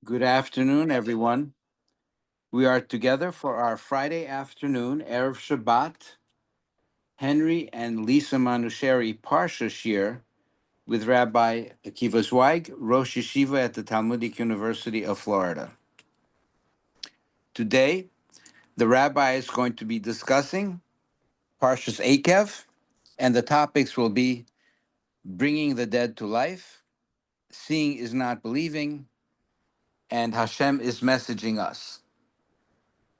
Good afternoon, everyone. We are together for our Friday afternoon, Erev Shabbat, Henry and Lisa Manusheri Parsha Shir with Rabbi Akiva Zweig, Rosh Yeshiva at the Talmudic University of Florida. Today, the rabbi is going to be discussing Parshas Eikev, and the topics will be bringing the dead to life, seeing is not believing, and HaShem is messaging us.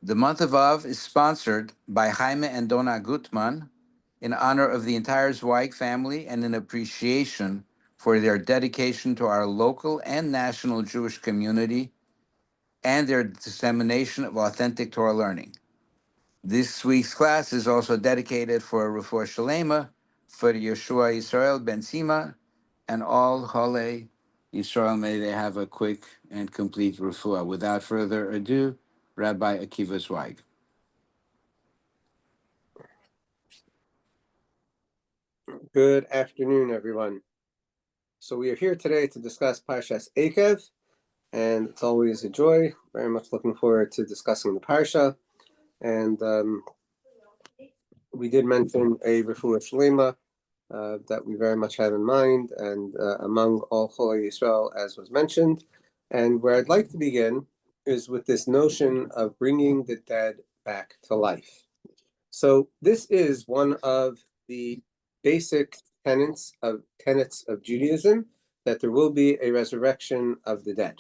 The month of Av is sponsored by Jaime and Donna Gutman in honor of the entire Zweig family and in appreciation for their dedication to our local and national Jewish community and their dissemination of authentic Torah learning. This week's class is also dedicated for Refu'ah Sh'leima, for Yehoshua Yisrael ben Sima, and all cholei Yisrael. May they have a quick and complete refuah. Without further ado, Rabbi Akiva Zweig. Good afternoon, everyone. So we are here today to discuss Parshas Eikev, and it's always a joy. Very much looking forward to discussing the Parsha. And we did mention a Refu'ah Sh'leima that we very much have in mind, and among all cholei Yisrael, as was mentioned. And where I'd like to begin is with this notion of bringing the dead back to life. So this is one of the basic tenets of Judaism, that there will be a resurrection of the dead.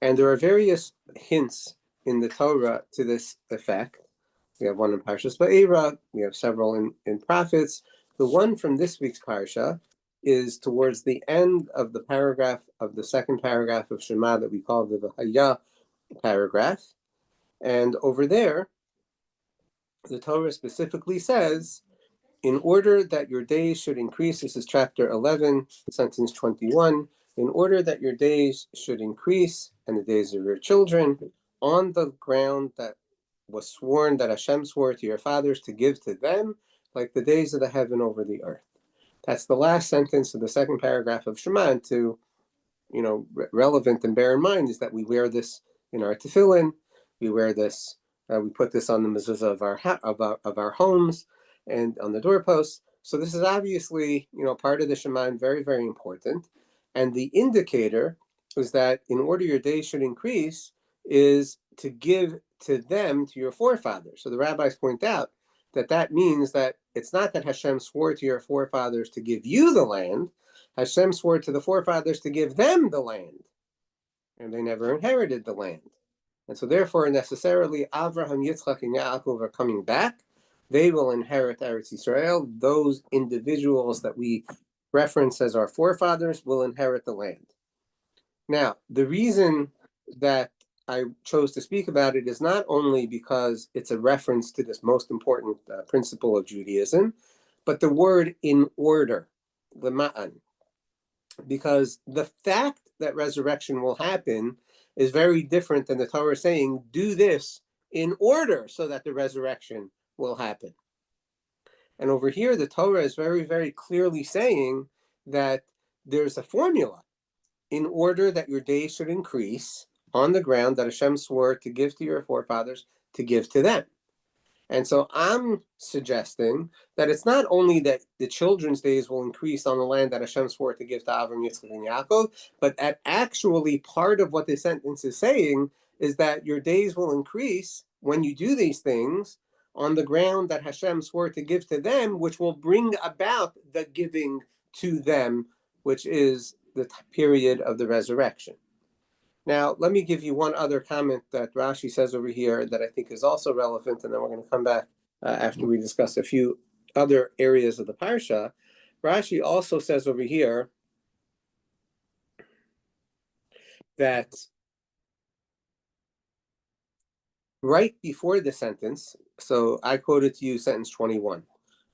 And there are various hints in the Torah to this effect. We have one in Parshas Va'era, we have several in prophets. The one from this week's Parsha is towards the end of the paragraph of the second paragraph of Shema that we call the V'haya paragraph. And over there, the Torah specifically says, in order that your days should increase, this is chapter 11, sentence 21, in order that your days should increase and the days of your children on the ground that was sworn, that HaShem swore to your fathers to give to them, like the days of the heaven over the earth. That's the last sentence of the second paragraph of Shema. And to, relevant and bear in mind is that we wear this in our tefillin, we wear this, we put this on the mezuzah of our homes and on the doorposts. So this is obviously, part of the Shema, very, very important. And the indicator is that in order your days should increase is to give to them, to your forefathers. So the rabbis point out that means that it's not that Hashem swore to your forefathers to give you the land. Hashem swore to the forefathers to give them the land. And they never inherited the land. And so therefore, necessarily, Avraham, Yitzchak, and Yaakov are coming back. They will inherit Eretz Yisrael. Those individuals that we reference as our forefathers will inherit the land. Now, the reason that I chose to speak about it is not only because it's a reference to this most important principle of Judaism, but the word in order, lema'an. Because the fact that resurrection will happen is very different than the Torah saying, do this in order so that the resurrection will happen. And over here, the Torah is very, very clearly saying that there's a formula in order that your days should increase on the ground that Hashem swore to give to your forefathers, to give to them. And so I'm suggesting that it's not only that the children's days will increase on the land that Hashem swore to give to Avram, Yitzchak, and Yaakov, but that actually part of what this sentence is saying is that your days will increase when you do these things on the ground that Hashem swore to give to them, which will bring about the giving to them, which is the period of the resurrection. Now, let me give you one other comment that Rashi says over here that I think is also relevant, and then we're going to come back after we discuss a few other areas of the Parsha. Rashi also says over here that right before the sentence, so I quoted to you sentence 21,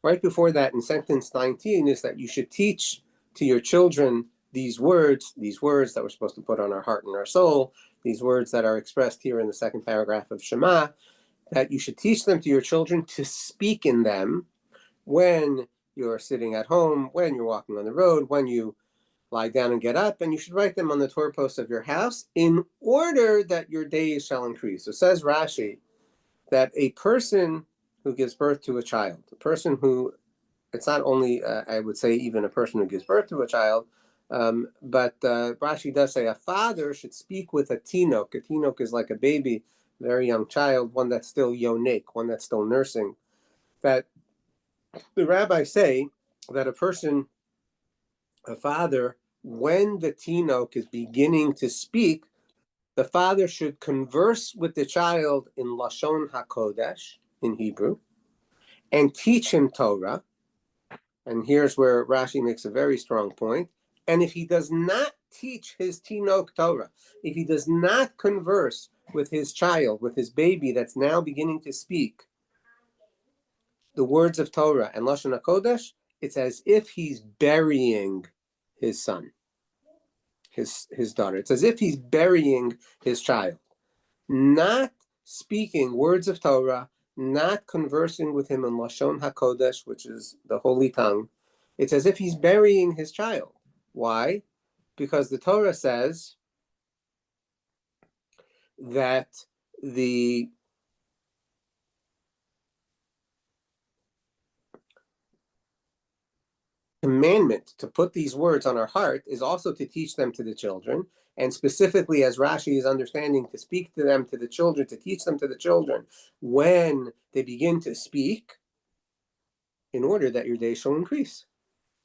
right before that in sentence 19 is that you should teach to your children these words that we're supposed to put on our heart and our soul, these words that are expressed here in the second paragraph of Shema, that you should teach them to your children to speak in them when you're sitting at home, when you're walking on the road, when you lie down and get up, and you should write them on the doorposts of your house in order that your days shall increase. So says Rashi that a person who gives birth to a child, a person who, it's not only, I would say, even a person who gives birth to a child, but Rashi does say a father should speak with a tinok. A tinok is like a baby, very young child, one that's still yonik, one that's still nursing. That the rabbis say that a father, when the tinok is beginning to speak, the father should converse with the child in Lashon HaKodesh, in Hebrew, and teach him Torah. And here's where Rashi makes a very strong point. And if he does not teach his Tinok Torah, if he does not converse with his child, with his baby that's now beginning to speak the words of Torah and Lashon HaKodesh, it's as if he's burying his son, his daughter. It's as if he's burying his child. Not speaking words of Torah, not conversing with him in Lashon HaKodesh, which is the holy tongue. It's as if he's burying his child. Why? Because the Torah says that the commandment to put these words on our heart is also to teach them to the children, and specifically, as Rashi is understanding, to speak to them, to the children, to teach them to the children when they begin to speak, in order that your days shall increase.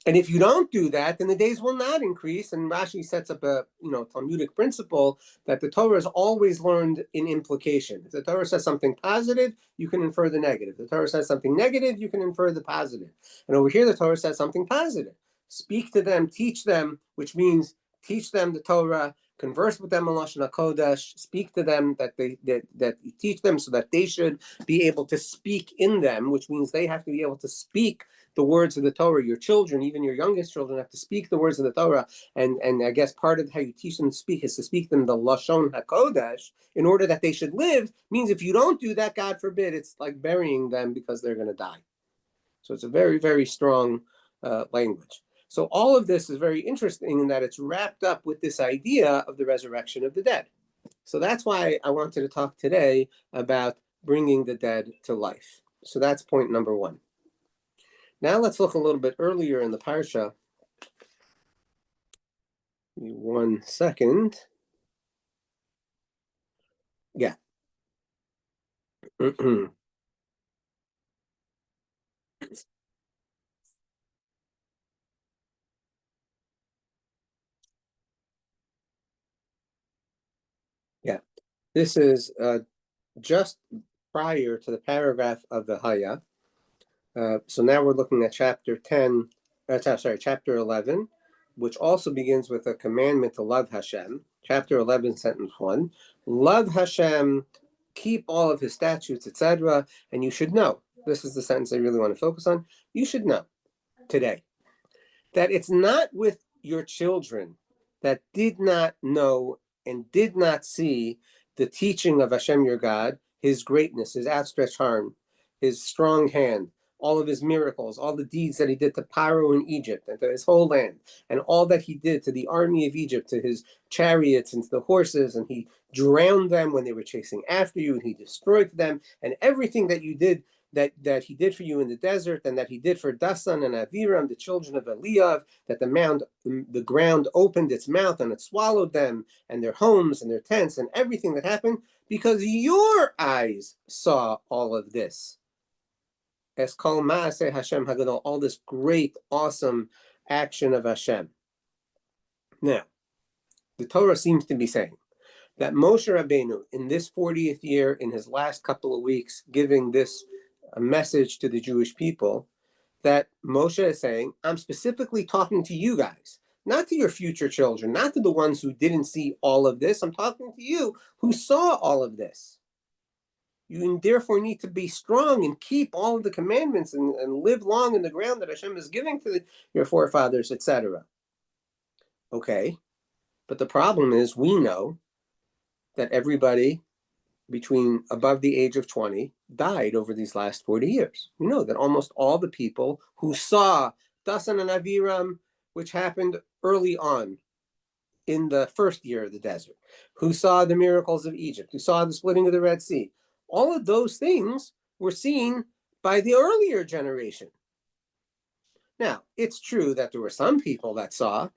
And if you don't do that, then the days will not increase. And Rashi sets up a Talmudic principle that the Torah is always learned in implication. If the Torah says something positive, you can infer the negative. If the Torah says something negative, you can infer the positive. And over here, the Torah says something positive. Speak to them, teach them, which means teach them the Torah, converse with them in Lashon HaKodesh, speak to them, that you teach them so that they should be able to speak in them, which means they have to be able to speak the words of the Torah. Your children, even your youngest children, have to speak the words of the Torah. And I guess part of how you teach them to speak is to speak them the Lashon HaKodesh in order that they should live. Means if you don't do that, God forbid, it's like burying them because they're going to die. So it's a very, very strong language. So all of this is very interesting in that it's wrapped up with this idea of the resurrection of the dead. So that's why I wanted to talk today about bringing the dead to life. So that's point number one. Now let's look a little bit earlier in the Parsha. Give me 1 second. Yeah. Yeah. This is just prior to the paragraph of the Haya. So now we're looking at chapter 11, which also begins with a commandment to love HaShem. Chapter 11, sentence 1. Love HaShem, keep all of his statutes, etc. And you should know, this is the sentence I really want to focus on, you should know today that it's not with your children that did not know and did not see the teaching of Hashem your God, his greatness, his outstretched arm, his strong hand, all of his miracles, all the deeds that he did to Paro in Egypt and to his whole land, and all that he did to the army of Egypt, to his chariots and to the horses, and he drowned them when they were chasing after you, and he destroyed them, and everything that you did, that he did for you in the desert, and that he did for Dasan and Aviram, the children of Eliav, that the ground opened its mouth and it swallowed them, and their homes and their tents, and everything that happened, because your eyes saw all of this. Es kol ma'aseh Hashem hagadol, all this great, awesome action of Hashem. Now, the Torah seems to be saying that Moshe Rabbeinu, in this 40th year, in his last couple of weeks, giving this message to the Jewish people, that Moshe is saying, I'm specifically talking to you guys, not to your future children, not to the ones who didn't see all of this. I'm talking to you who saw all of this. You therefore need to be strong and keep all of the commandments and live long in the ground that Hashem is giving to your forefathers, etc. Okay, but the problem is we know that everybody between above the age of 20 died over these last 40 years. We know that almost all the people who saw Dasan and Aviram, which happened early on in the first year of the desert, who saw the miracles of Egypt, who saw the splitting of the Red Sea. All of those things were seen by the earlier generation. Now, it's true that there were some people that saw,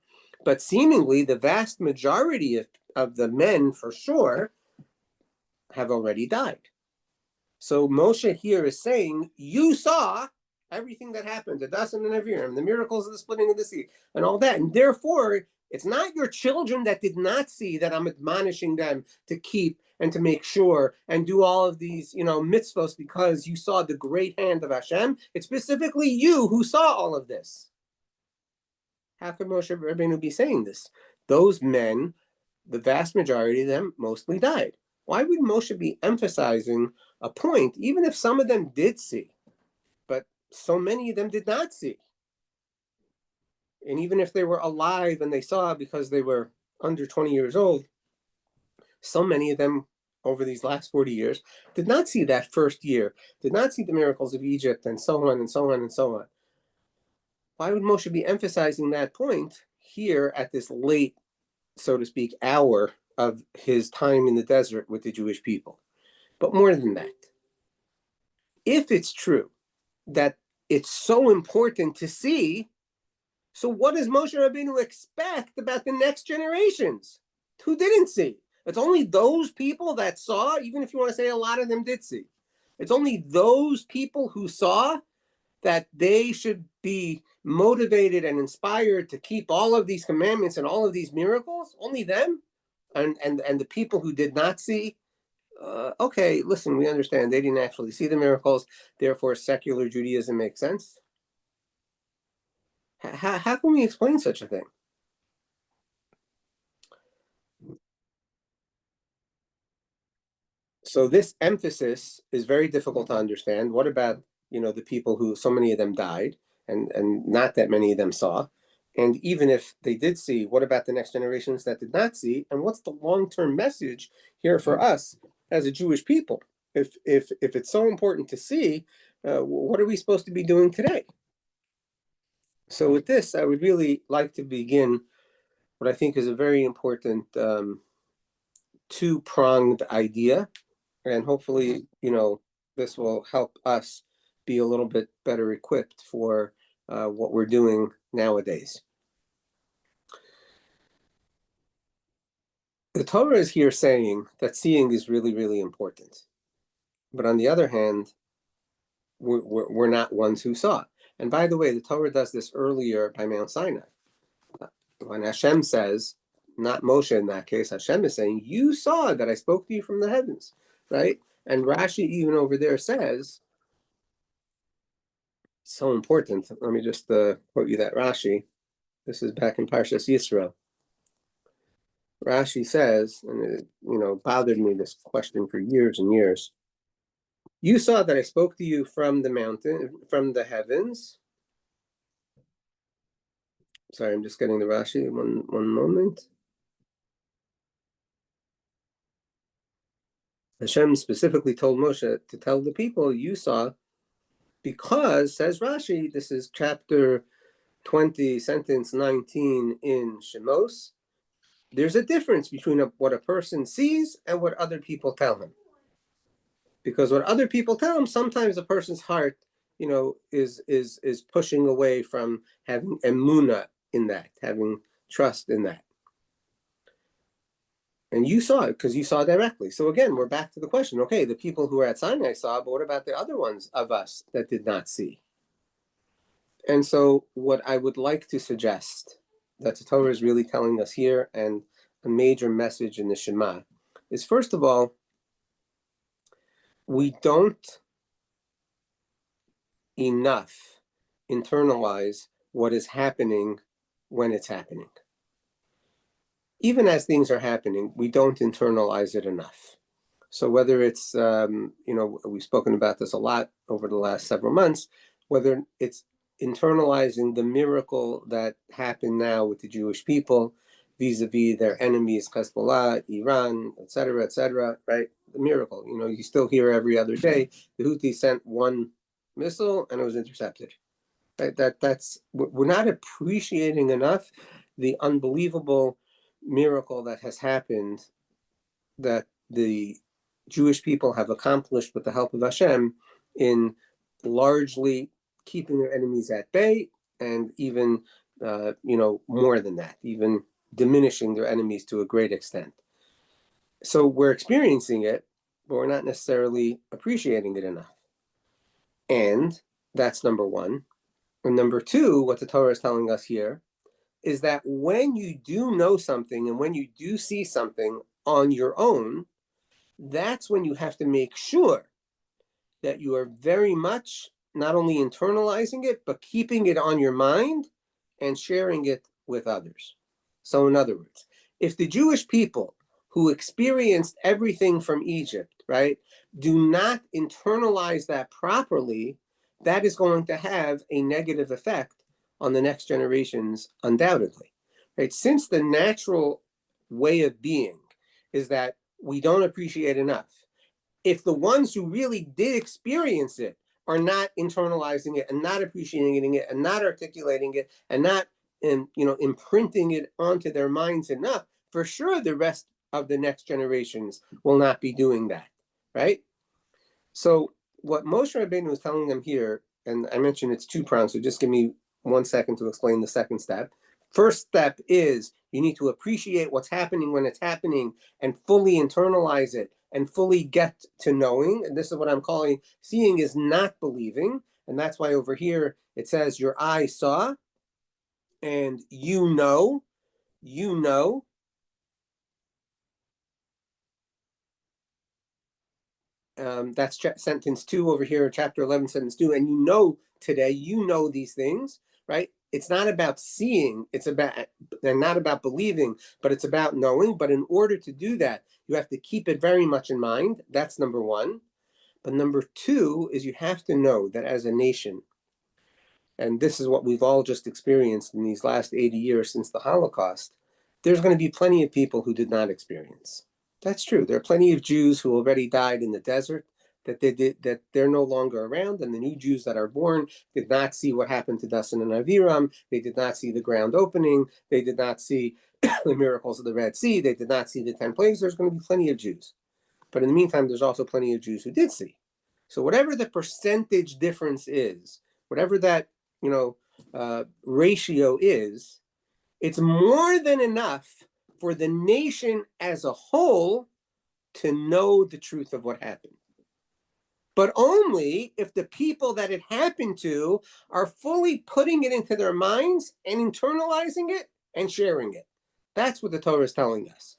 but seemingly the vast majority of the men, for sure, have already died. So Moshe here is saying, you saw everything that happened, the Dasan and Aviram, the miracles of the splitting of the sea, and all that. And therefore, it's not your children that did not see that I'm admonishing them to keep and to make sure and do all of these, mitzvos because you saw the great hand of HaShem. It's specifically you who saw all of this. How could Moshe Rabbeinu be saying this? Those men, the vast majority of them, mostly died. Why would Moshe be emphasizing a point, even if some of them did see, but so many of them did not see? And even if they were alive and they saw because they were under 20 years old, so many of them over these last 40 years did not see that first year, did not see the miracles of Egypt, and so on and so on and so on. Why would Moshe be emphasizing that point here at this late, so to speak, hour of his time in the desert with the Jewish people? But more than that, if it's true that it's so important to see, so what does Moshe Rabbeinu expect about the next generations who didn't see? It's only those people that saw, even if you want to say a lot of them did see. It's only those people who saw that they should be motivated and inspired to keep all of these commandments and all of these miracles. Only them, and the people who did not see. Okay, listen, we understand they didn't actually see the miracles, therefore secular Judaism makes sense. How can we explain such a thing? So this emphasis is very difficult to understand. What about, the people who so many of them died and not that many of them saw? And even if they did see, what about the next generations that did not see? And what's the long-term message here for us as a Jewish people? If it's so important to see, what are we supposed to be doing today? So with this, I would really like to begin what I think is a very important two-pronged idea. And hopefully, this will help us be a little bit better equipped for what we're doing nowadays. The Torah is here saying that seeing is really, really important. But on the other hand, we're not ones who saw. And by the way, the Torah does this earlier by Mount Sinai. When HaShem says, not Moshe in that case, HaShem is saying, you saw that I spoke to you from the heavens, right? And Rashi even over there says, so important. Let me just quote you that Rashi. This is back in Parshas Yisrael. Rashi says, and it bothered me, this question, for years and years. You saw that I spoke to you from the mountain, from the heavens. Sorry, I'm just getting the Rashi. One moment. Hashem specifically told Moshe to tell the people, you saw, because, says Rashi, this is chapter 20, sentence 19 in Shemos, there's a difference between what a person sees and what other people tell him. Because what other people tell him, sometimes a person's heart, is pushing away from having emunah in that, having trust in that. And you saw it because you saw directly. So again, we're back to the question, okay, the people who were at Sinai saw, but what about the other ones of us that did not see? And so what I would like to suggest that the Torah is really telling us here, and a major message in the Shema, is first of all, we don't enough internalize what is happening when it's happening. Even as things are happening, we don't internalize it enough. So whether it's, we've spoken about this a lot over the last several months, whether it's internalizing the miracle that happened now with the Jewish people vis-a-vis their enemies, Hezbollah, Iran, et cetera, right? The miracle, you still hear every other day, the Houthis sent one missile and it was intercepted. We're not appreciating enough the unbelievable miracle that has happened, that the Jewish people have accomplished with the help of HaShem in largely keeping their enemies at bay, and even more than that, even diminishing their enemies to a great extent. So we're experiencing it, but we're not necessarily appreciating it enough. And that's number one. And number two, what the Torah is telling us here is that when you do know something and when you do see something on your own, that's when you have to make sure that you are very much not only internalizing it, but keeping it on your mind and sharing it with others. So in other words, if the Jewish people who experienced everything from Egypt, right, do not internalize that properly, that is going to have a negative effect on the next generations, undoubtedly. Right? Since the natural way of being is that we don't appreciate enough, if the ones who really did experience it are not internalizing it and not appreciating it and not articulating it and not imprinting it onto their minds enough, for sure the rest of the next generations will not be doing that, right? So what Moshe Rabbeinu was telling them here, and I mentioned it's two-pronged, so just give me 1 second to explain the second step. First step is you need to appreciate what's happening when it's happening and fully internalize it and fully get to knowing. And this is what I'm calling seeing is not believing. And that's why over here it says your eye saw and you know. That's sentence 2 over here, chapter 11, sentence 2. And you know today, you know these things, right? It's not about seeing, it's about, and not about believing, but it's about knowing. But in order to do that, you have to keep it very much in mind. That's number one. But number two is you have to know that as a nation, and this is what we've all just experienced in these last 80 years since the Holocaust, there's going to be plenty of people who did not experience. That's true. There are plenty of Jews who already died in the desert, that they're no longer around, and the new Jews that are born did not see what happened to Dasan and Aviram. They did not see the ground opening. They did not see the miracles of the Red Sea. They did not see the 10 plagues. There's going to be plenty of Jews. But in the meantime, there's also plenty of Jews who did see. So whatever the percentage difference is, whatever that ratio is, it's more than enough for the nation as a whole to know the truth of what happened. But only if the people that it happened to are fully putting it into their minds and internalizing it and sharing it. That's what the Torah is telling us.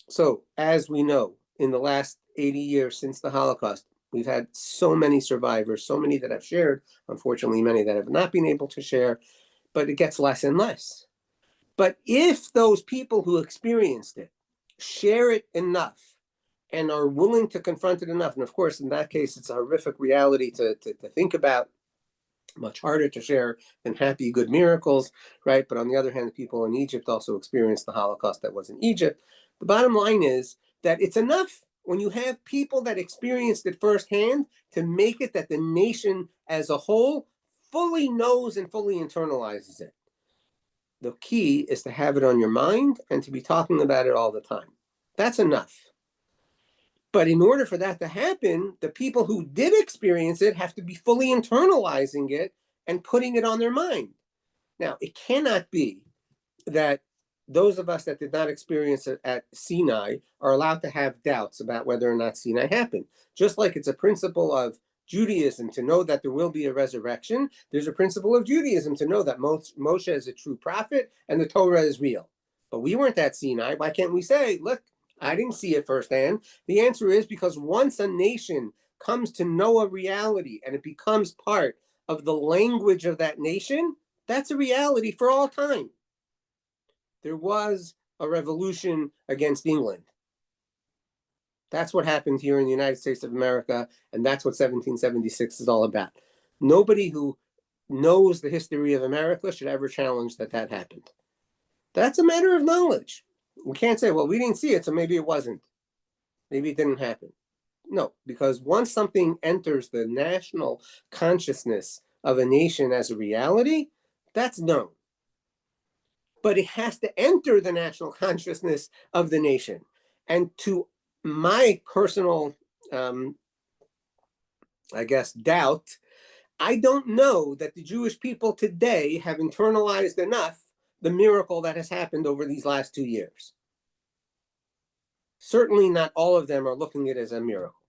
So, as we know, in the last 80 years since the Holocaust, we've had so many survivors, so many that have shared, unfortunately, many that have not been able to share, but it gets less and less. But if those people who experienced it share it enough and are willing to confront it enough, and of course, in that case, it's a horrific reality to think about, much harder to share than happy, good miracles, right? But on the other hand, the people in Egypt also experienced the Holocaust that was in Egypt. The bottom line is that it's enough when you have people that experienced it firsthand to make it that the nation as a whole fully knows and fully internalizes it. The key is to have it on your mind and to be talking about it all the time. That's enough. But in order for that to happen, the people who did experience it have to be fully internalizing it and putting it on their mind. Now, it cannot be that those of us that did not experience it at Sinai are allowed to have doubts about whether or not Sinai happened. Just like it's a principle of Judaism to know that there will be a resurrection, there's a principle of Judaism to know that Moshe is a true prophet and the Torah is real. But we weren't at Sinai. Why can't we say, look, I didn't see it firsthand? The answer is because once a nation comes to know a reality and it becomes part of the language of that nation, that's a reality for all time. There was a revolution against England. That's what happened here in the United States of America, and that's what 1776 is all about. Nobody who knows the history of America should ever challenge that happened. That's a matter of knowledge. We can't say, well, we didn't see it, so maybe it wasn't. Maybe it didn't happen. No, because once something enters the national consciousness of a nation as a reality, that's known. But it has to enter the national consciousness of the nation. And to my personal, doubt, I don't know that the Jewish people today have internalized enough the miracle that has happened over these last 2 years. Certainly not all of them are looking at it as a miracle.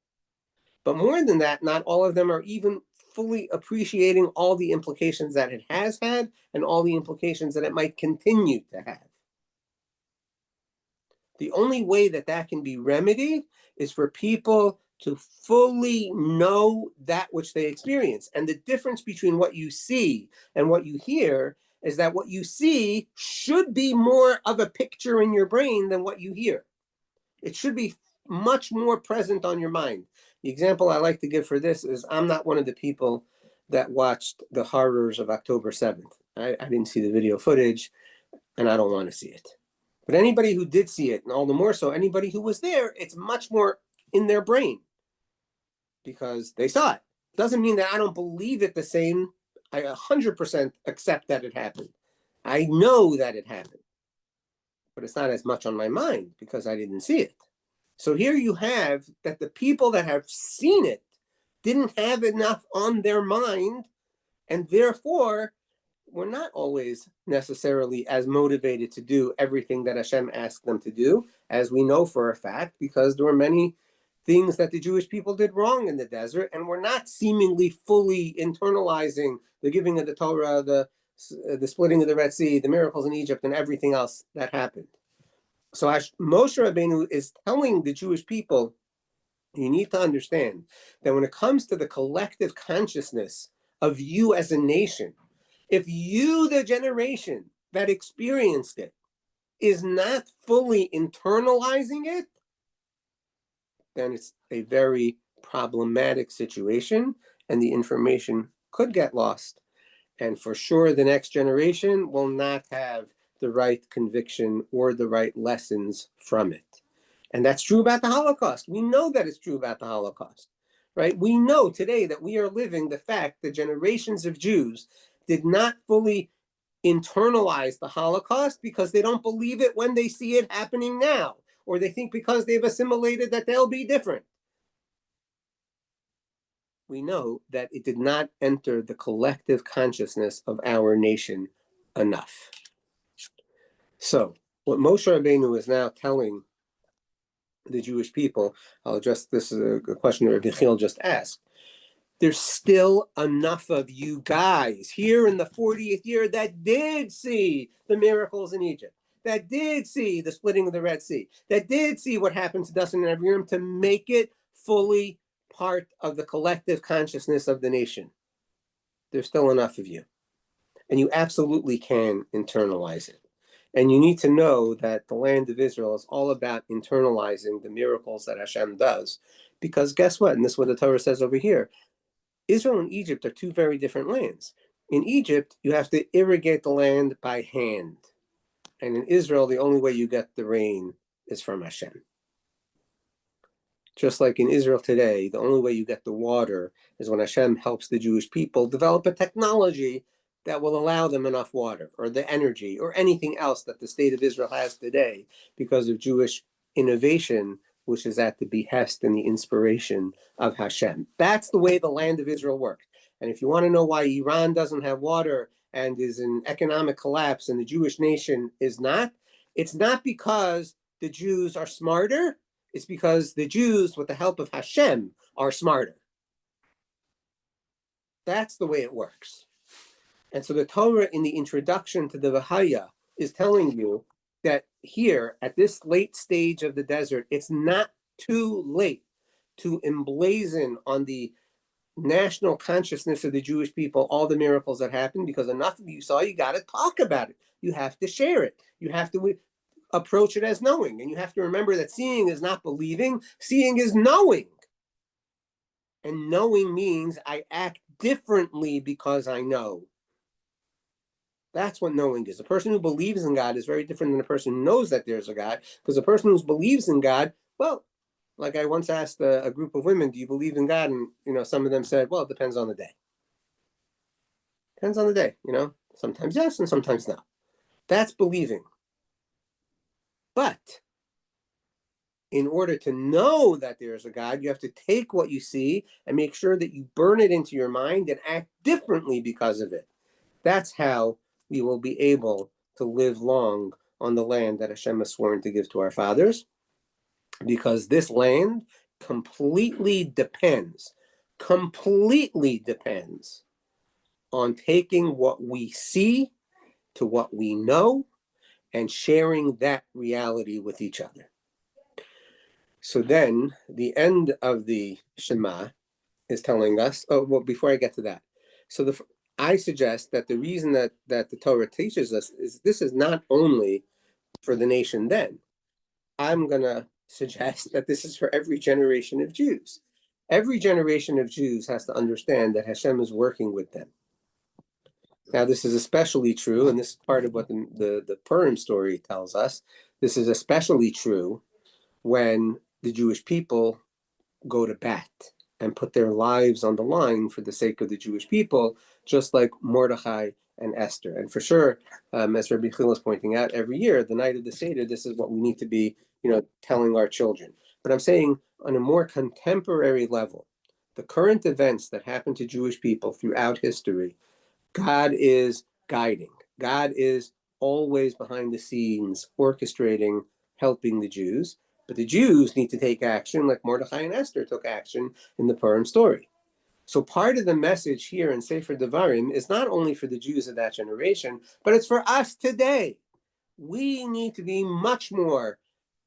But more than that, not all of them are even fully appreciating all the implications that it has had and all the implications that it might continue to have. The only way that that can be remedied is for people to fully know that which they experience. And the difference between what you see and what you hear is that what you see should be more of a picture in your brain than what you hear. It should be much more present on your mind. The example I like to give for this is I'm not one of the people that watched the horrors of October 7th. I didn't see the video footage, and I don't want to see it. But anybody who did see it, and all the more so anybody who was there, it's much more in their brain because they saw it. Doesn't mean that I don't believe it the same. I 100% accept that it happened. I know that it happened. But it's not as much on my mind because I didn't see it. So here you have that the people that have seen it didn't have enough on their mind, and therefore were not always necessarily as motivated to do everything that HaShem asked them to do, as we know for a fact, because there were many things that the Jewish people did wrong in the desert and were not seemingly fully internalizing the giving of the Torah, the splitting of the Red Sea, the miracles in Egypt, and everything else that happened. So Moshe Rabbeinu is telling the Jewish people, you need to understand that when it comes to the collective consciousness of you as a nation, if you, the generation that experienced it, is not fully internalizing it, then it's a very problematic situation, and the information could get lost. And for sure, the next generation will not have the right conviction or the right lessons from it. And that's true about the Holocaust. We know that it's true about the Holocaust, right? We know today that we are living the fact that generations of Jews did not fully internalize the Holocaust because they don't believe it when they see it happening now, or they think because they've assimilated that they'll be different. We know that it did not enter the collective consciousness of our nation enough. So what Moshe Rabbeinu is now telling the Jewish people, I'll address this as a question that Rabbi Chil just asked. There's still enough of you guys here in the 40th year that did see the miracles in Egypt, that did see the splitting of the Red Sea, that did see what happened to Dasan and Abiram to make it fully part of the collective consciousness of the nation. There's still enough of you. And you absolutely can internalize it. And you need to know that the land of Israel is all about internalizing the miracles that HaShem does. Because guess what? And this is what the Torah says over here. Israel and Egypt are two very different lands. In Egypt, you have to irrigate the land by hand. And in Israel, the only way you get the rain is from HaShem. Just like in Israel today, the only way you get the water is when Hashem helps the Jewish people develop a technology that will allow them enough water, or the energy, or anything else that the state of Israel has today because of Jewish innovation, which is at the behest and the inspiration of Hashem. That's the way the land of Israel worked. And if you want to know why Iran doesn't have water and is in economic collapse and the Jewish nation is not, it's not because the Jews are smarter. It's because the Jews, with the help of Hashem, are smarter. That's the way it works. And so the Torah in the introduction to the Vahaya is telling you that here, at this late stage of the desert, it's not too late to emblazon on the national consciousness of the Jewish people all the miracles that happened, because enough of you saw, you got to talk about it. You have to share it. You have to approach it as knowing. And you have to remember that seeing is not believing, seeing is knowing. And knowing means I act differently because I know. That's what knowing is. A person who believes in God is very different than a person who knows that there's a God, because a person who believes in God, well, like I once asked a group of women, do you believe in God? And some of them said, well, it depends on the day. Depends on the day, sometimes yes and sometimes no. That's believing. But in order to know that there's a God, you have to take what you see and make sure that you burn it into your mind and act differently because of it. That's how we will be able to live long on the land that Hashem has sworn to give to our fathers, because this land completely depends on taking what we see to what we know and sharing that reality with each other. So then the end of the Shema is telling us, before I get to that, I suggest that the reason that the Torah teaches us is this is not only for the nation then. I'm going to suggest that this is for every generation of Jews. Every generation of Jews has to understand that Hashem is working with them. Now, this is especially true, and this is part of what the Purim story tells us. This is especially true when the Jewish people go to bat and put their lives on the line for the sake of the Jewish people, just like Mordechai and Esther. And for sure, as Rabbi Chil is pointing out, every year, the night of the Seder, this is what we need to be, telling our children. But I'm saying on a more contemporary level, the current events that happen to Jewish people throughout history, God is guiding. God is always behind the scenes, orchestrating, helping the Jews. But the Jews need to take action like Mordechai and Esther took action in the Purim story. So part of the message here in Sefer Devarim is not only for the Jews of that generation, but it's for us today. We need to be much more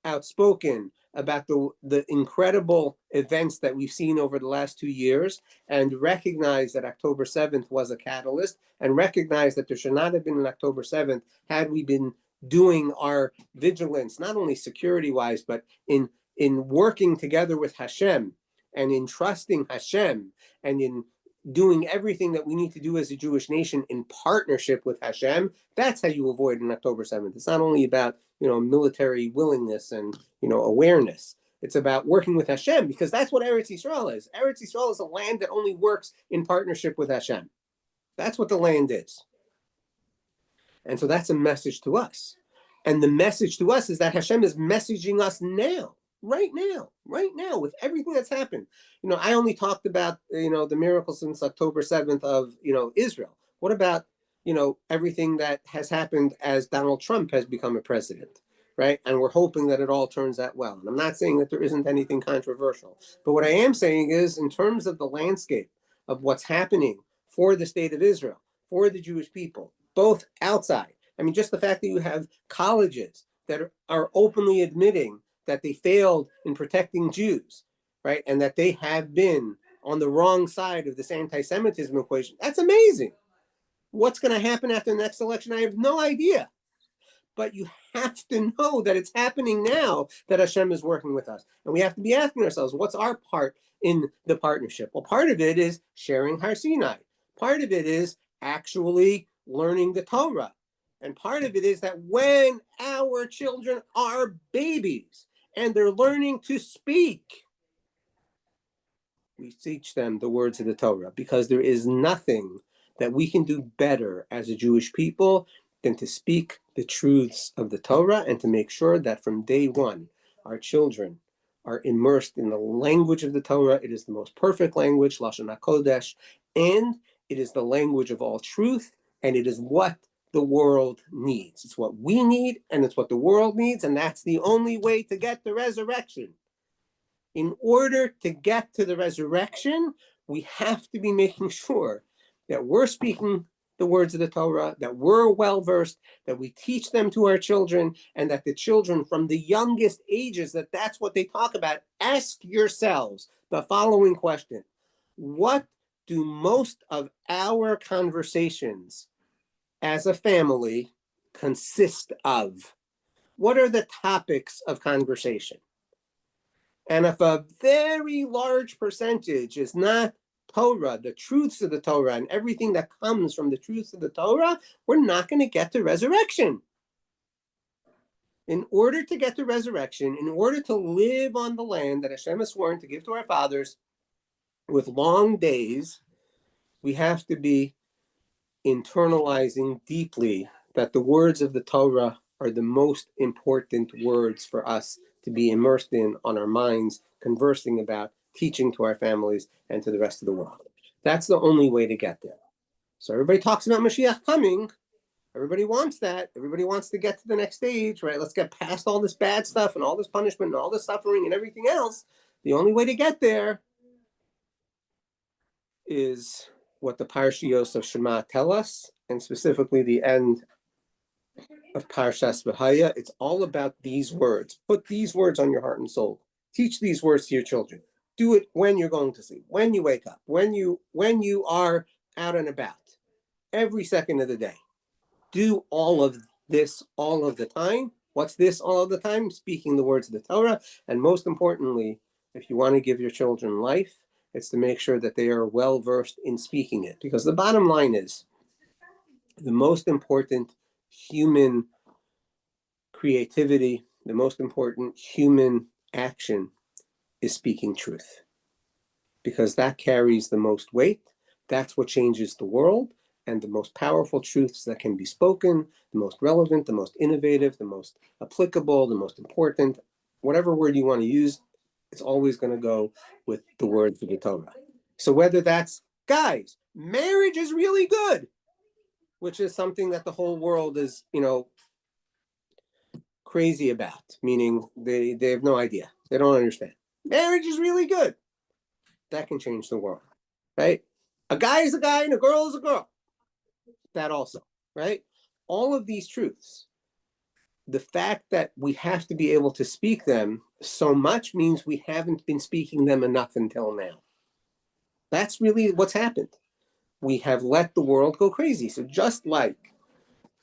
outspoken about the incredible events that we've seen over the last 2 years, and recognize that October 7th was a catalyst, and recognize that there should not have been an October 7th had we been doing our vigilance, not only security-wise, but in working together with Hashem, and in trusting Hashem, and in doing everything that we need to do as a Jewish nation in partnership with Hashem. That's how you avoid an October 7th. It's not only about military willingness and awareness. It's about working with Hashem, because that's what Eretz Yisrael is. Eretz Yisrael is a land that only works in partnership with Hashem. That's what the land is. And so that's a message to us. And the message to us is that Hashem is messaging us now, right now, with everything that's happened. I only talked about, the miracle since October 7th of, Israel. What about, everything that has happened as Donald Trump has become a president, right? And we're hoping that it all turns out well. And I'm not saying that there isn't anything controversial. But what I am saying is, in terms of the landscape of what's happening for the state of Israel, for the Jewish people, both outside. I mean, just the fact that you have colleges that are openly admitting that they failed in protecting Jews, right? And that they have been on the wrong side of this anti-Semitism equation. That's amazing. What's going to happen after the next election? I have no idea. But you have to know that it's happening now, that Hashem is working with us. And we have to be asking ourselves, what's our part in the partnership? Well, part of it is sharing Har Sinai. Part of it is actually learning the Torah. And part of it is that when our children are babies and they're learning to speak, we teach them the words of the Torah, because there is nothing that we can do better as a Jewish people than to speak the truths of the Torah, and to make sure that from day one, our children are immersed in the language of the Torah. It is the most perfect language, Lashon HaKodesh, and it is the language of all truth, and it is what the world needs. It's what we need, and it's what the world needs, and that's the only way to get the resurrection. In order to get to the resurrection, we have to be making sure that we're speaking the words of the Torah, that we're well-versed, that we teach them to our children, and that the children from the youngest ages, that's what they talk about. Ask yourselves the following question. What do most of our conversations as a family consist of? What are the topics of conversation? And if a very large percentage is not Torah, the truths of the Torah, and everything that comes from the truths of the Torah, we're not going to get to resurrection. In order to get to resurrection, in order to live on the land that Hashem has sworn to give to our fathers with long days, we have to be internalizing deeply that the words of the Torah are the most important words for us to be immersed in on our minds, conversing about, teaching to our families and to the rest of the world. That's the only way to get there. So everybody talks about Mashiach coming. Everybody wants that. Everybody wants to get to the next stage, right? Let's get past all this bad stuff and all this punishment and all this suffering and everything else. The only way to get there is what the Parshios of Shema tell us, and specifically the end of Parshas V'haya. It's all about these words. Put these words on your heart and soul. Teach these words to your children. Do it when you're going to sleep, when you wake up, when you are out and about, every second of the day. Do all of this all of the time. What's this all of the time? Speaking the words of the Torah. And most importantly, if you want to give your children life, it's to make sure that they are well versed in speaking it. Because the bottom line is, the most important human creativity, the most important human action is speaking truth. Because that carries the most weight. That's what changes the world. And the most powerful truths that can be spoken, the most relevant, the most innovative, the most applicable, the most important, whatever word you want to use, it's always going to go with the words of the Torah. So whether that's, guys, marriage is really good, which is something that the whole world is, crazy about, meaning they have no idea. They don't understand. Marriage is really good. That can change the world, right? A guy is a guy and a girl is a girl. That also, right? All of these truths, the fact that we have to be able to speak them so much means we haven't been speaking them enough until now. That's really what's happened. We have let the world go crazy. So just like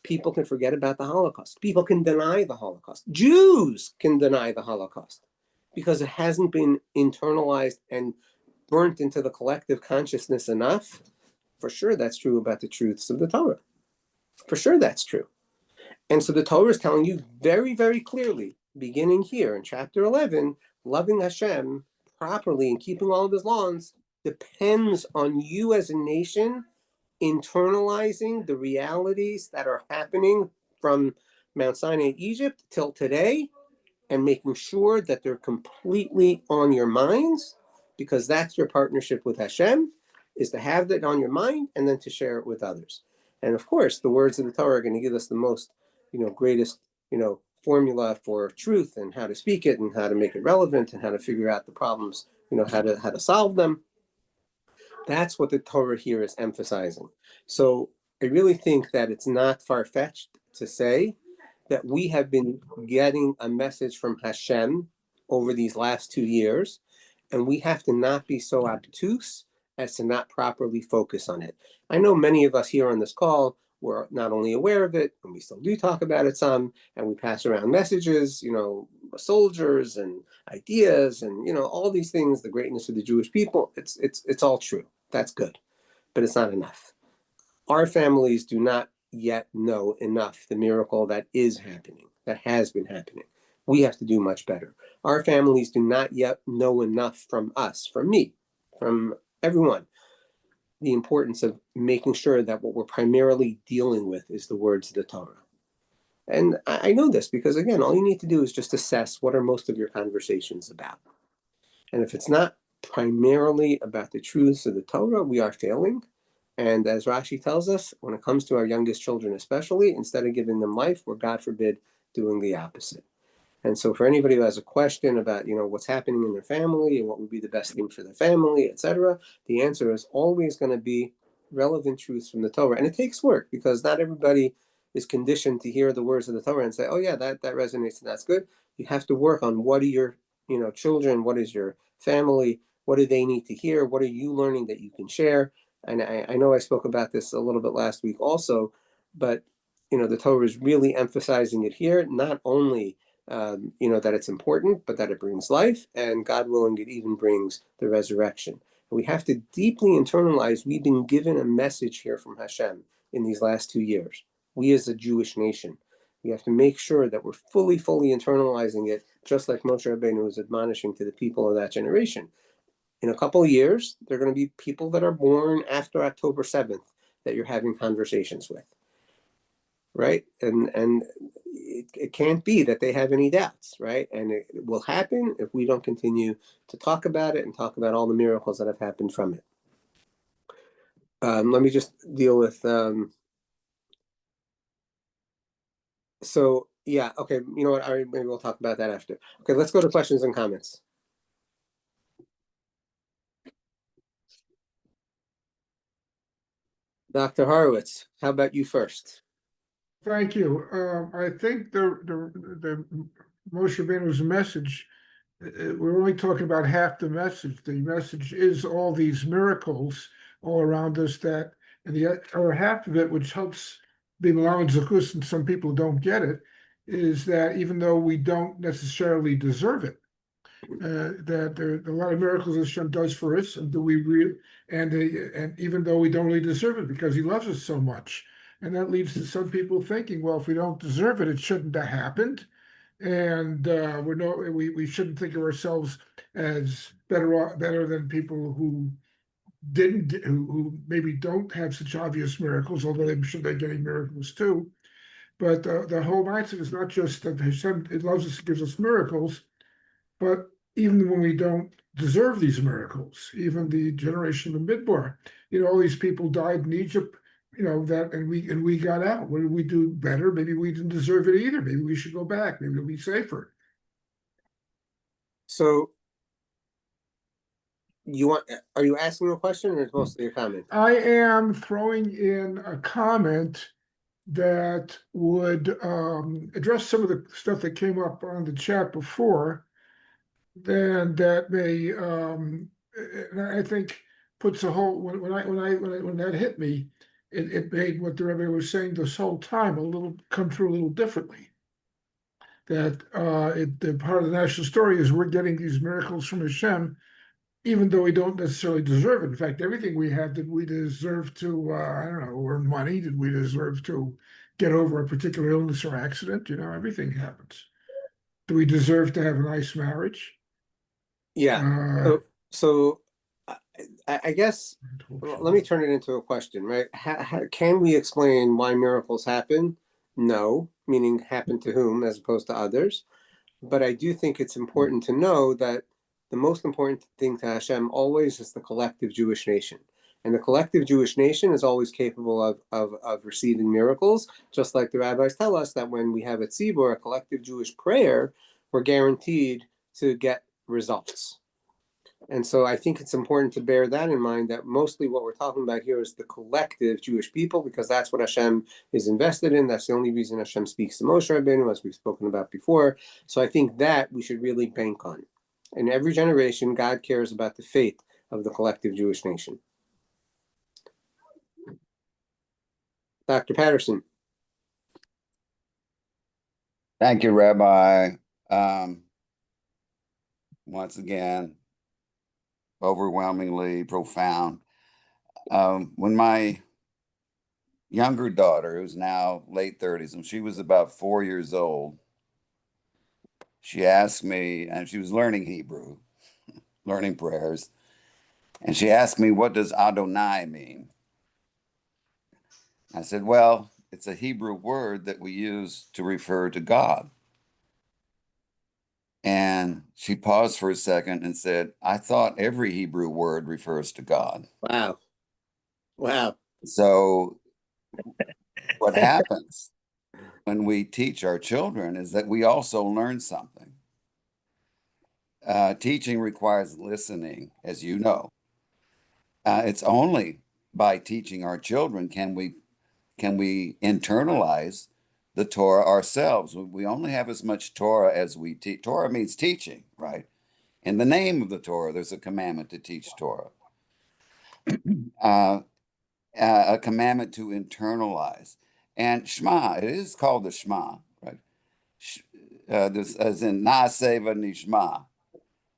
people can forget about the Holocaust, people can deny the Holocaust, Jews can deny the Holocaust because it hasn't been internalized and burnt into the collective consciousness enough. For sure, that's true about the truths of the Torah. For sure, that's true. And so the Torah is telling you very, very clearly, beginning here in chapter 11, loving HaShem properly and keeping all of his laws depends on you as a nation internalizing the realities that are happening from Mount Sinai, Egypt, till today, and making sure that they're completely on your minds, because that's your partnership with HaShem, is to have that on your mind and then to share it with others. And of course, the words of the Torah are going to give us the most, greatest, formula for truth and how to speak it and how to make it relevant and how to figure out the problems, how to solve them. That's what the Torah here is emphasizing. So I really think that it's not far-fetched to say that we have been getting a message from HaShem over these last 2 years, and we have to not be so obtuse as to not properly focus on it. I know many of us here on this call were not only aware of it, and we still do talk about it some, and we pass around messages, soldiers and ideas and, all these things, the greatness of the Jewish people. It's all true. That's good, but it's not enough. Our families do not yet know enough the miracle that is happening, that has been happening. We have to do much better. Our families do not yet know enough from us, from me, from everyone, the importance of making sure that what we're primarily dealing with is the words of the Torah. And I know this because, again, all you need to do is just assess what are most of your conversations about. And if it's not primarily about the truths of the Torah, we are failing. And as Rashi tells us, when it comes to our youngest children especially, instead of giving them life, we're, God forbid, doing the opposite. And so for anybody who has a question about, what's happening in their family and what would be the best thing for their family, etc., the answer is always going to be relevant truths from the Torah. And it takes work because not everybody is conditioned to hear the words of the Torah and say, oh yeah, that resonates and that's good. You have to work on what are your, children, what is your family, what do they need to hear, what are you learning that you can share. And I know I spoke about this a little bit last week also, but, the Torah is really emphasizing it here, not only that it's important, but that it brings life, and God willing, it even brings the resurrection. And we have to deeply internalize we've been given a message here from HaShem in these last 2 years. We as a Jewish nation, we have to make sure that we're fully internalizing it, just like Moshe Rabbeinu was admonishing to the people of that generation. In a couple of years, there are going to be people that are born after October 7th, that you're having conversations with, right? And it can't be that they have any doubts, right? And it will happen if we don't continue to talk about it and talk about all the miracles that have happened from it. Let me just deal with so yeah, okay, you know what, all right, maybe we'll talk about that after. Okay, let's go to questions and comments. Dr. Horowitz, how about you first? Thank you. I think the Moshe Rabbeinu's message, we're only talking about half the message. The message is all these miracles all around us that, and the other half of it, which helps be Malon Zakus, and some people don't get it, is that even though we don't necessarily deserve it, that there are a lot of miracles Hashem does for us, and and even though we don't really deserve it because He loves us so much, and that leads to some people thinking, well, if we don't deserve it, it shouldn't have happened, and we shouldn't think of ourselves as better than people who who maybe don't have such obvious miracles, although I'm sure they're getting miracles too. But the whole mindset is not just that Hashem it loves us, gives us miracles, but even when we don't deserve these miracles, even the generation of Midbar, all these people died in Egypt, and we got out. What did we do better? Maybe we didn't deserve it either. Maybe we should go back. Maybe it'll be safer. So are you asking a question or is it mostly a comment? I am throwing in a comment that would address some of the stuff that came up on the chat before. Then that may, I think, puts a whole when that hit me, it made what the Rebbe was saying this whole time come through a little differently. That the part of the national story is we're getting these miracles from Hashem, even though we don't necessarily deserve it. In fact, everything we have, did we deserve to I don't know, earn money? Did we deserve to get over a particular illness or accident? Everything happens. Do we deserve to have a nice marriage? Yeah. So I guess let me turn it into a question, right? How can we explain why miracles happen? No, meaning happen to whom as opposed to others. But I do think it's important to know that the most important thing to Hashem always is the collective Jewish nation. And the collective Jewish nation is always capable of receiving miracles, just like the rabbis tell us that when we have a tzibur, a collective Jewish prayer, we're guaranteed to get results. And so I think it's important to bear that in mind, that mostly what we're talking about here is the collective Jewish people, because that's what Hashem is invested in. That's the only reason Hashem speaks to Moshe Rabbeinu, as we've spoken about before. So I think that we should really bank on. In every generation, God cares about the fate of the collective Jewish nation. Dr. Patterson. Thank you, Rabbi. Once again, overwhelmingly profound. When my younger daughter, who's now late 30s, and she was about 4 years old, she asked me, and she was learning Hebrew, learning prayers, and she asked me, what does Adonai mean? I said, well, it's a Hebrew word that we use to refer to God. And she paused for a second and said, I thought every Hebrew word refers to God. Wow. Wow. So what happens when we teach our children is that we also learn something. Teaching requires listening, as you know. It's only by teaching our children can we internalize the Torah ourselves. We only have as much Torah as we teach. Torah means teaching, right? In the name of the Torah, there's a commandment to teach Torah. A commandment to internalize. And Shema, it is called the Shema, right? This, as in Na'aseh v'nishma.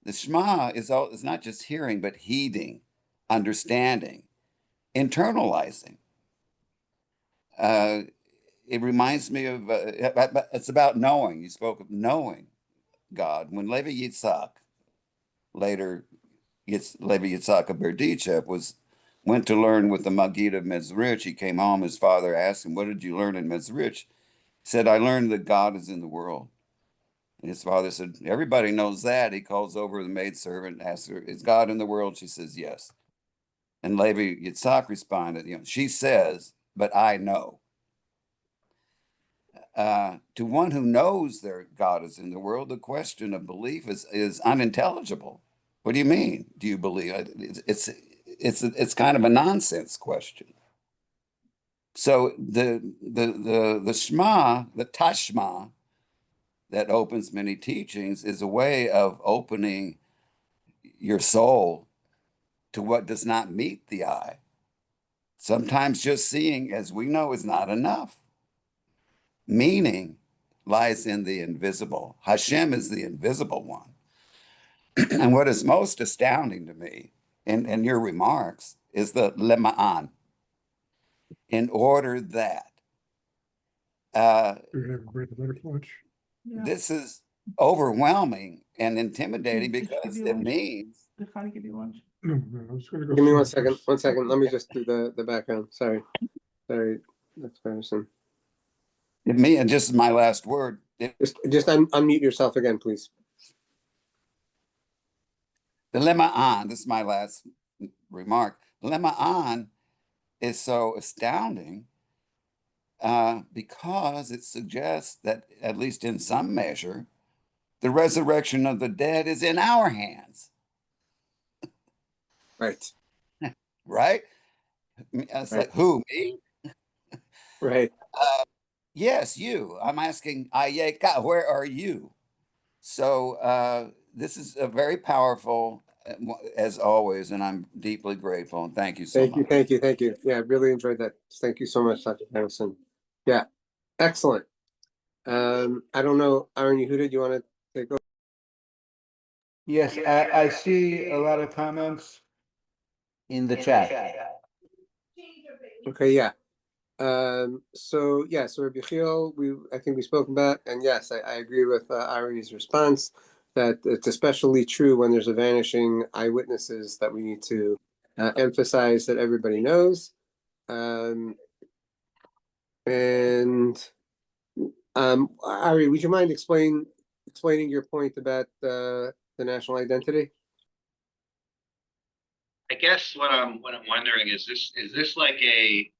The Shema is not just hearing, but heeding, understanding, internalizing. It reminds me of, it's about knowing. You spoke of knowing God. When Levi Yitzhak, later Levi Yitzhak of Berdichev, was went to learn with the Maggid of Mezrich. He came home. His father asked him, "What did you learn in Mezrich?" He said, "I learned that God is in the world." And his father said, "Everybody knows that." He calls over the maidservant, asks her, "Is God in the world?" She says, "Yes." And Levi Yitzhak responded, "She says, but I know." To one who knows their God is in the world, the question of belief is unintelligible. What do you mean? Do you believe? It's kind of a nonsense question. So the Shema, the Tashma that opens many teachings is a way of opening your soul to what does not meet the eye. Sometimes just seeing, as we know, is not enough. Meaning lies in the invisible. HaShem is the invisible one. And what is most astounding to me in your remarks is the lema'an, in order that this is overwhelming and intimidating because it means. No, I was gonna go. Give me 1 second. 1 second. Let me just do the background. Sorry, that's Patterson. And just my last word. Just unmute yourself again, please. The lema'an, this is my last remark. The lema'an is so astounding because it suggests that, at least in some measure, the resurrection of the dead is in our hands. Right. Right? It's Right. like, who, me? Right. Yes, you. I'm asking, Ayeka, where are you? So this is a very powerful, as always, and I'm deeply grateful. And thank you so much. Thank you. Yeah, I really enjoyed that. Thank you so much, Dr. Patterson. Yeah, excellent. I don't know, Aaron Yehuda, do you want to take over? Yes, I see a lot of comments in the chat. Okay, yeah. So Rabbi Chiel, I think we spoke about, and yes, I agree with Ari's response that it's especially true when there's a vanishing eyewitnesses that we need to emphasize that everybody knows. Ari, would you mind explaining your point about the national identity? I guess what I'm wondering is this like a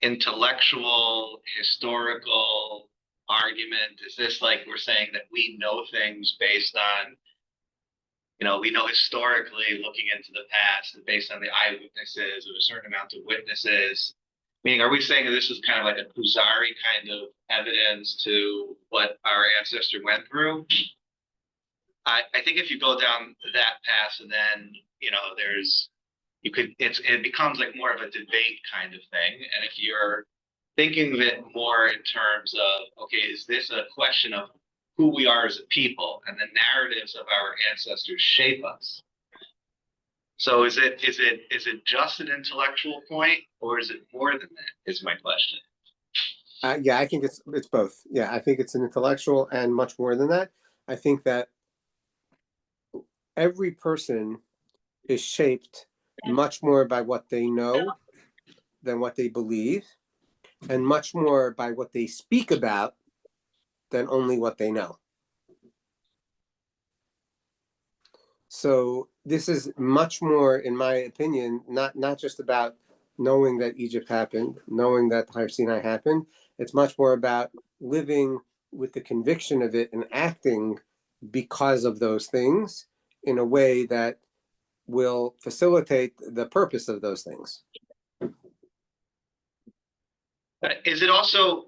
intellectual, historical argument? Is this like we're saying that we know things based on, we know historically looking into the past and based on the eyewitnesses or a certain amount of witnesses? Meaning, are we saying that this is kind of like a Kuzari kind of evidence to what our ancestor went through? I think if you go down that path and then, it becomes like more of a debate kind of thing. And if you're thinking of it more in terms of, okay, is this a question of who we are as a people and the narratives of our ancestors shape us? So is it just an intellectual point, or is it more than that, is my question. Yeah, I think it's both. Yeah, I think it's an intellectual and much more than that. I think that every person is shaped much more by what they know than what they believe, and much more by what they speak about than only what they know. So this is much more, in my opinion, not just about knowing that Egypt happened, knowing that Har Sinai happened. It's much more about living with the conviction of it and acting because of those things in a way that will facilitate the purpose of those things. Is it also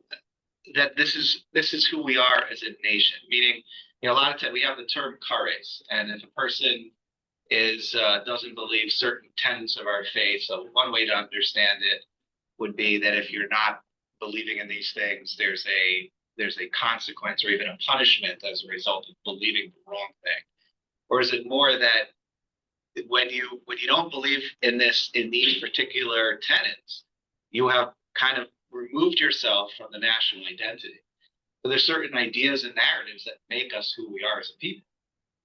that this is who we are as a nation? Meaning, a lot of times we have the term kares, and if a person doesn't believe certain tenets of our faith, so one way to understand it would be that if you're not believing in these things, there's a consequence or even a punishment as a result of believing the wrong thing. Or is it more that when you don't believe in these particular tenets, you have kind of removed yourself from the national identity? So there's certain ideas and narratives that make us who we are as a people.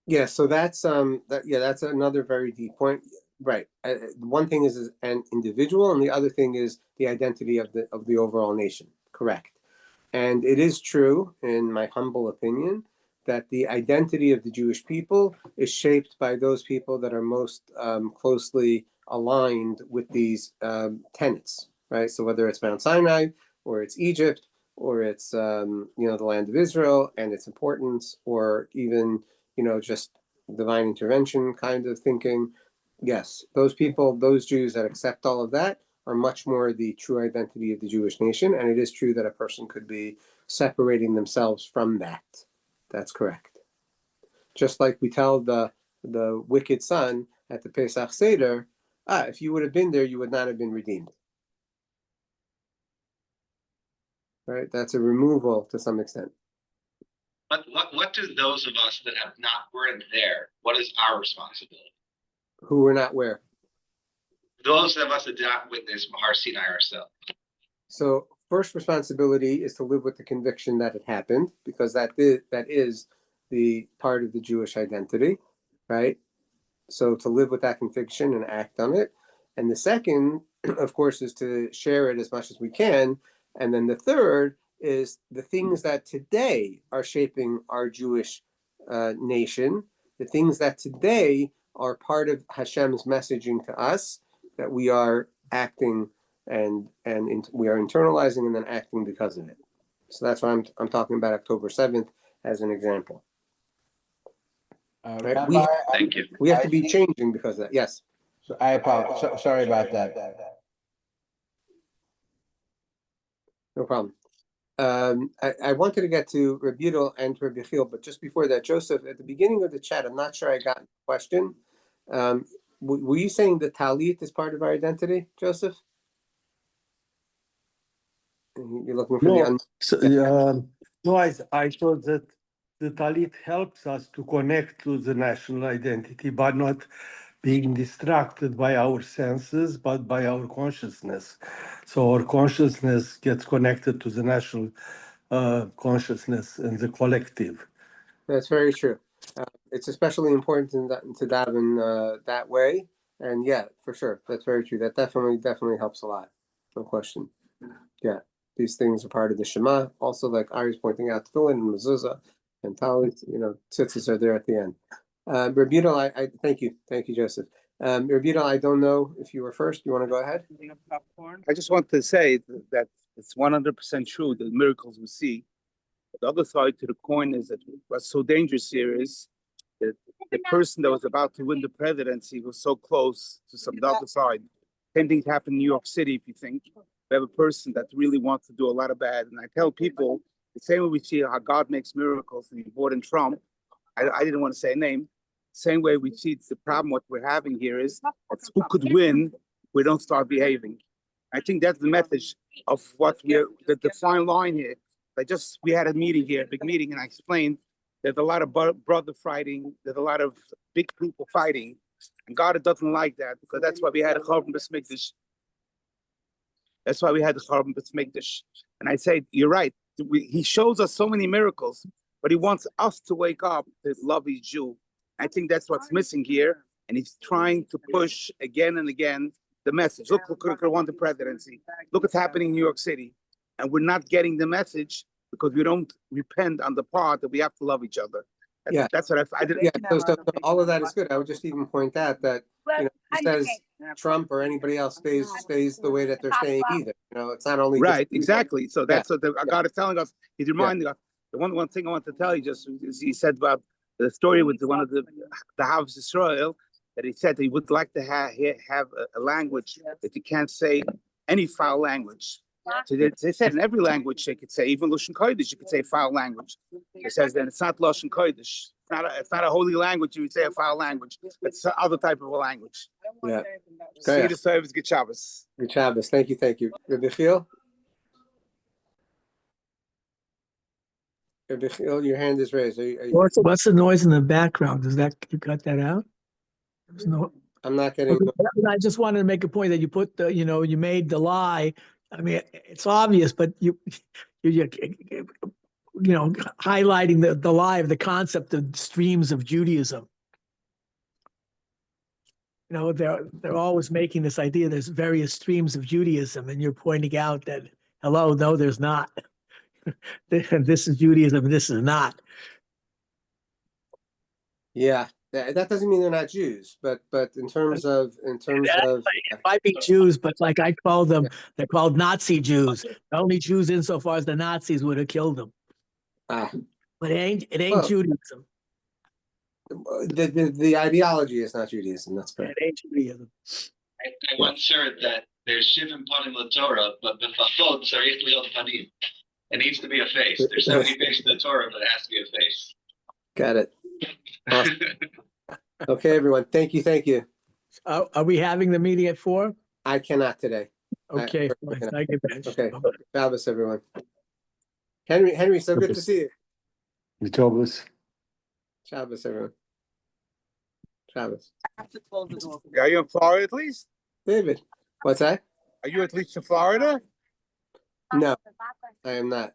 Yeah, so that's that's another very deep point. Right. One thing is an individual, and the other thing is the identity of the overall nation. Correct. And it is true, in my humble opinion, that the identity of the Jewish people is shaped by those people that are most closely aligned with these tenets, right? So whether it's Mount Sinai, or it's Egypt, or it's the land of Israel and its importance, or even just divine intervention kind of thinking. Yes, those people, those Jews that accept all of that are much more the true identity of the Jewish nation. And it is true that a person could be separating themselves from that. That's correct. Just like we tell the wicked son at the Pesach Seder, if you would have been there, you would not have been redeemed. Right? That's a removal to some extent. But what do those of us that weren't there, what is our responsibility? Who were not where? Those of us that did not witness Har Sinai ourselves. So first responsibility is to live with the conviction that it happened, because that is the part of the Jewish identity, right? So to live with that conviction and act on it. And the second, of course, is to share it as much as we can. And then the third is the things that today are shaping our Jewish nation, the things that today are part of Hashem's messaging to us, that we are acting and we are internalizing and then acting because of it. So that's why I'm talking about October 7th as an example. Right? Rabbi, Thank you. We have to be changing because of that. Yes. I apologize. Sorry about that. No problem. I wanted to get to Rebutal and Rabbi Chil, but just before that, Joseph, at the beginning of the chat, I'm not sure I got the question. Were you saying the talit is part of our identity, Joseph? You're looking for no, I thought that the talit helps us to connect to the national identity, but not being distracted by our senses, but by our consciousness. So our consciousness gets connected to the national consciousness and the collective. That's very true. It's especially important to daven that way. And yeah, for sure. That's very true. That definitely helps a lot. No question. Yeah. These things are part of the Shema. Also, like Ari's pointing out, tefillin and mezuzah and talit, tzitzis are there at the end. Rebutal, I thank you, Joseph. Rebutal, I don't know if you were first. You want to go ahead? I just want to say that it's 100% true, the miracles we see. The other side to the coin is that what's so dangerous here is that the person that was about to win the presidency was so close to the other side. Same thing happened in New York City, if you think. We have a person that really wants to do a lot of bad. And I tell people, the same way we see how God makes miracles and he brought in Trump, I didn't want to say a name, same way we see it's the problem what we're having here is who could win, we don't start behaving. I think that's the message of what the fine line here. We had a meeting here, a big meeting, and I explained there's a lot of brother fighting, there's a lot of big people fighting, and God doesn't like that, because that's why we had a Chorban B'Smikdash. That's why we had the Chorban B'Smikdash. And I say, you're right, he shows us so many miracles, but he wants us to wake up to love his Jew. I think that's what's missing here, and he's trying to push again and again the message. Look who won the presidency. Look what's happening in New York City. And we're not getting the message because we don't repent on the part that we have to love each other. That's what I did. Yeah, so all of that is good. I would just even point out that it says Trump or anybody else stays the way that they're staying either. It's not only right, exactly. So that's what God is telling us. He's reminding us. The one thing I want to tell you just is he said about the story with one of the Havs Israel, that he said he would like to have a language that you can't say any foul language. So they said in every language they could say, even Lashon Kodesh, you could say foul language. It says that it's not Lashon Kodesh. It's not a holy language. You would say a foul language. It's other type of a language. Yeah. See you the service. Good Shabbos. Good Shabbos. Thank you. Rabbi Chil? Rabbi Chil, your hand is raised. What's the noise in the background? You got that out? There's no. I'm not getting. I just wanted to make a point that you put you made the lie. I mean, it's obvious, but you highlighting the lie of the concept of streams of Judaism. you know, they're always making this idea there's various streams of Judaism, and you're pointing out that, hello, no, there's not. This is Judaism, and this is not. Yeah, that doesn't mean they're not Jews, but in terms of It might be Jews, but like I call them, they're called Nazi Jews. They're only Jews insofar as the Nazis would have killed them. ah, But it ain't well, Judaism. the ideology is not Judaism. That's It correct. ain't Judaism. I once heard that there's Shivim Panim LaTorah, but B'fachod Tzarich Liot Panim. It needs to be a face. There's 70 faces in the Torah, but it has to be a face. Got it. Awesome. Okay, everyone. Thank you. Are we having the meeting at 4? I cannot today. Okay. I cannot. Thank you, Ben. Okay. Shabbos, everyone. Henry, so good to see you. Shabbos. Shabbos, everyone. Shabbos. Are you in Florida at least? David, what's that? Are you at least in Florida? No, I am not.